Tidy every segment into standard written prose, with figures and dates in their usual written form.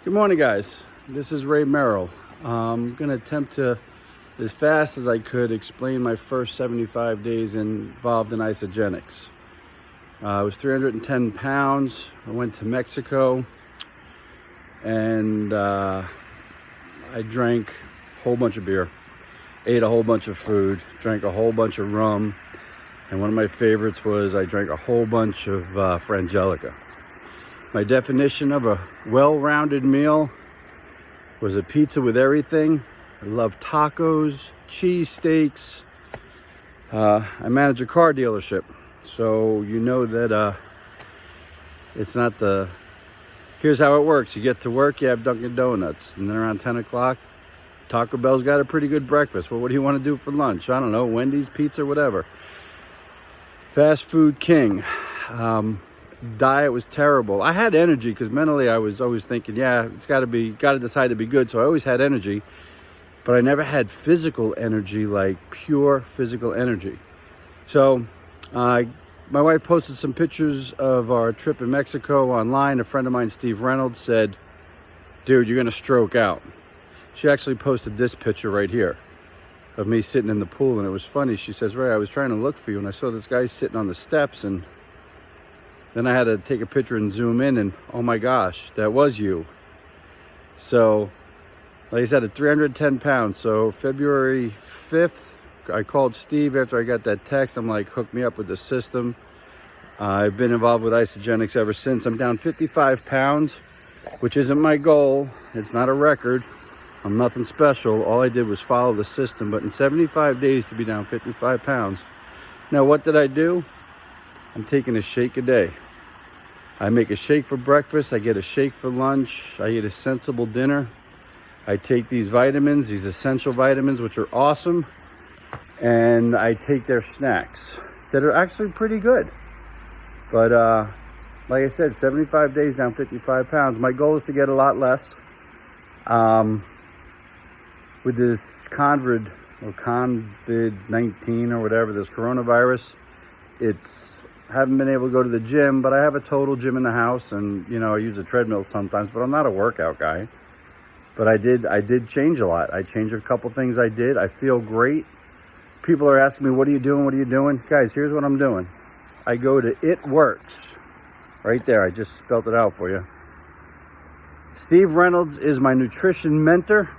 Good morning, guys. This is Ray Merrill. I'm going to attempt to, as fast as I could, explain my first 75 days involved in Isagenix. I was 310 pounds. I went to Mexico and I drank a whole bunch of beer, ate a whole bunch of food, drank a whole bunch of rum, and one of my favorites was I drank a whole bunch of Frangelica. My definition of a well-rounded meal was a pizza with everything. I love tacos, cheesesteaks. I manage a car dealership, so you know that it's not the... Here's how it works. You get to work, you have Dunkin' Donuts, and then around 10 o'clock, Taco Bell's got a pretty good breakfast. Well, what do you want to do for lunch? I don't know, Wendy's, pizza, whatever. Fast food king. Diet was terrible. I had energy because mentally I was always thinking, yeah, it's got to decide to be good. So I always had energy, but I never had physical energy, like pure physical energy. So my wife posted some pictures of our trip in Mexico online. A friend of mine, Steve Reynolds, said, dude, you're going to stroke out. She actually posted this picture right here of me sitting in the pool. And it was funny. She says, Ray, I was trying to look for you and I saw this guy sitting on the steps, and then I had to take a picture and zoom in, and oh my gosh, that was you. So, like I said, at 310 pounds. So February 5th, I called Steve after I got that text. I'm like, hook me up with the system. I've been involved with Isagenix ever since. I'm down 55 pounds, which isn't my goal. It's not a record. I'm nothing special. All I did was follow the system. But in 75 days to be down 55 pounds. Now, what did I do? I'm taking a shake a day. I make a shake for breakfast. I get a shake for lunch. I eat a sensible dinner. I take these vitamins, these essential vitamins, which are awesome. And I take their snacks that are actually pretty good. But like I said, 75 days down 55 pounds. My goal is to get a lot less. With this COVID-19 or whatever, this coronavirus, haven't been able to go to the gym, but I have a total gym in the house, and I use a treadmill sometimes, but I'm not a workout guy. But I did change a lot. I changed a couple things I did. I feel great. People are asking me, what are you doing? Guys, here's what I'm doing. I go to It Works. Right there, I just spelled it out for you. Steve Reynolds is my nutrition mentor,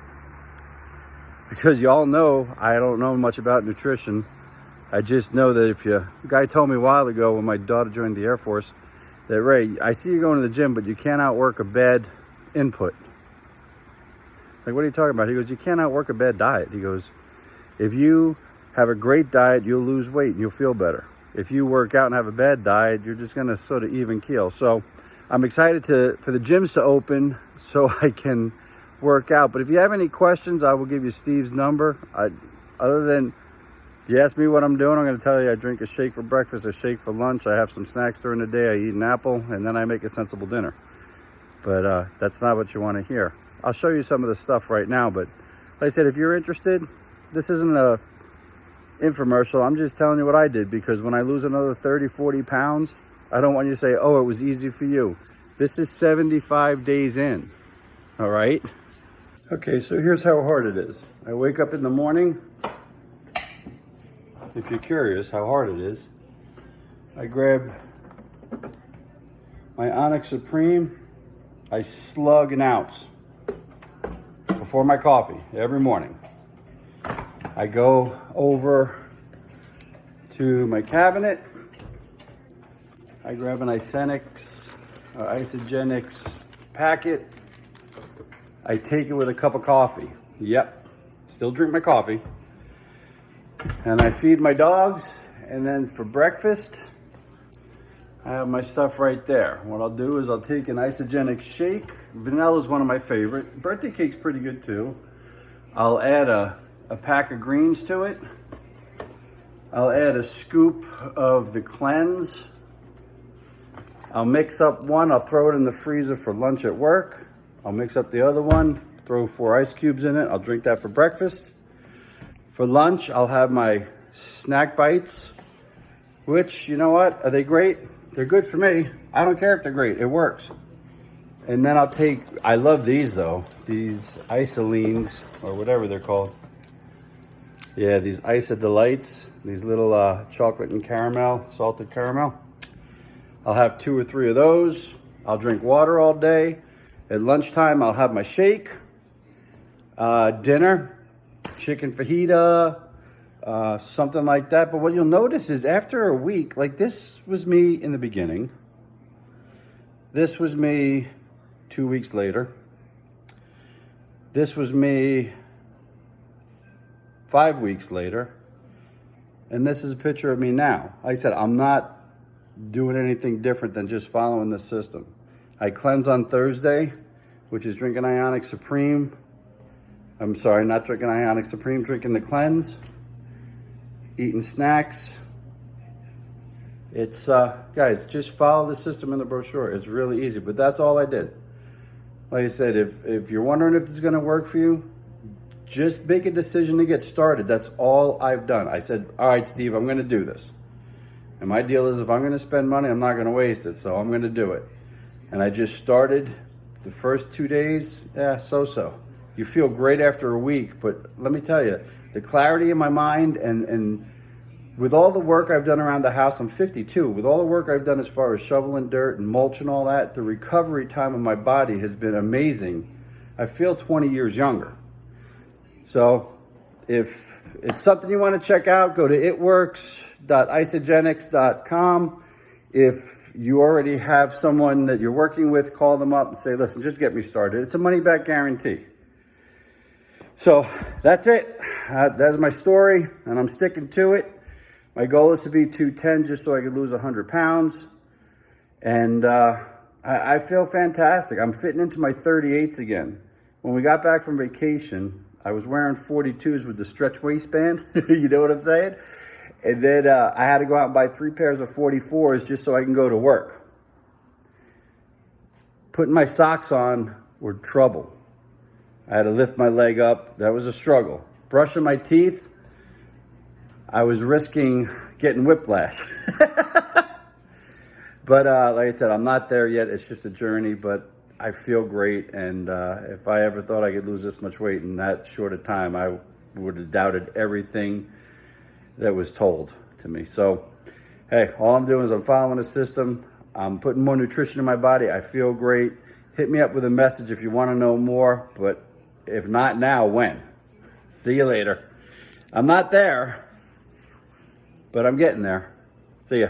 because y'all know I don't know much about nutrition. I just know that a guy told me a while ago when my daughter joined the Air Force that, Ray, I see you going to the gym, but you can't outwork a bad input. Like, what are you talking about? He goes, you can't outwork a bad diet. He goes, if you have a great diet, you'll lose weight and you'll feel better. If you work out and have a bad diet, you're just going to sort of even keel. So I'm excited for the gyms to open so I can work out. But if you have any questions, I will give you Steve's number. Other than... You ask me what I'm doing, I'm going to tell you I drink a shake for breakfast, a shake for lunch. I have some snacks during the day. I eat an apple, and then I make a sensible dinner. But that's not what you want to hear. I'll show you some of the stuff right now. But like I said, if you're interested, this isn't a infomercial. I'm just telling you what I did, because when I lose another 30, 40 pounds, I don't want you to say, oh, it was easy for you. This is 75 days in. All right? Okay, so here's how hard it is. I wake up in the morning. If you're curious how hard it is, I grab my Onyx Supreme. I slug an ounce before my coffee every morning. I go over to my cabinet. I grab an Isagenix packet. I take it with a cup of coffee. Yep, still drink my coffee. And I feed my dogs, and then for breakfast, I have my stuff right there. What I'll do is I'll take an Isagenix shake. Vanilla is one of my favorite. Birthday cake's pretty good too. I'll add a pack of greens to it. I'll add a scoop of the cleanse. I'll mix up one. I'll throw it in the freezer for lunch at work. I'll mix up the other one, throw 4 ice cubes in it. I'll drink that for breakfast. For lunch, I'll have my snack bites, which, you know what? Are they great? They're good for me. I don't care if they're great. It works. And then I'll take, I love these though, these Isolines, or whatever they're called. Yeah, these Isa Delights, these little chocolate and caramel, salted caramel. I'll have 2 or 3 of those. I'll drink water all day. At lunchtime, I'll have my shake. Dinner, chicken fajita, something like that. But what you'll notice is after a week, like this was me in the beginning. This was me 2 weeks later. This was me 5 weeks later. And this is a picture of me now. Like I said, I'm not doing anything different than just following the system. I cleanse on Thursday, which is drinking Ionic Supreme. I'm sorry, not drinking Ionic Supreme, drinking the cleanse, eating snacks. It's, guys, just follow the system in the brochure. It's really easy, but that's all I did. Like I said, if you're wondering if this is gonna work for you, just make a decision to get started. That's all I've done. I said, all right, Steve, I'm gonna do this. And my deal is if I'm gonna spend money, I'm not gonna waste it, so I'm gonna do it. And I just started the first 2 days, so-so. You feel great after a week, but let me tell you, the clarity in my mind and with all the work I've done around the house, I'm 52, with all the work I've done as far as shoveling dirt and mulch and all that, the recovery time of my body has been amazing. I feel 20 years younger. So if it's something you want to check out, go to itworks.isagenix.com. If you already have someone that you're working with, call them up and say, listen, just get me started. It's a money-back guarantee. So that's it. That's my story, and I'm sticking to it. My goal is to be 210 just so I could lose 100 pounds. And I feel fantastic. I'm fitting into my 38s again. When we got back from vacation, I was wearing 42s with the stretch waistband. You know what I'm saying? And then I had to go out and buy 3 pairs of 44s just so I can go to work. Putting my socks on were trouble. I had to lift my leg up. That was a struggle. Brushing my teeth, I was risking getting whiplash. But like I said, I'm not there yet. It's just a journey, but I feel great. And if I ever thought I could lose this much weight in that short a time, I would have doubted everything that was told to me. So, hey, all I'm doing is I'm following the system. I'm putting more nutrition in my body. I feel great. Hit me up with a message if you want to know more, but if not now, when? See you later. I'm not there, but I'm getting there. See ya.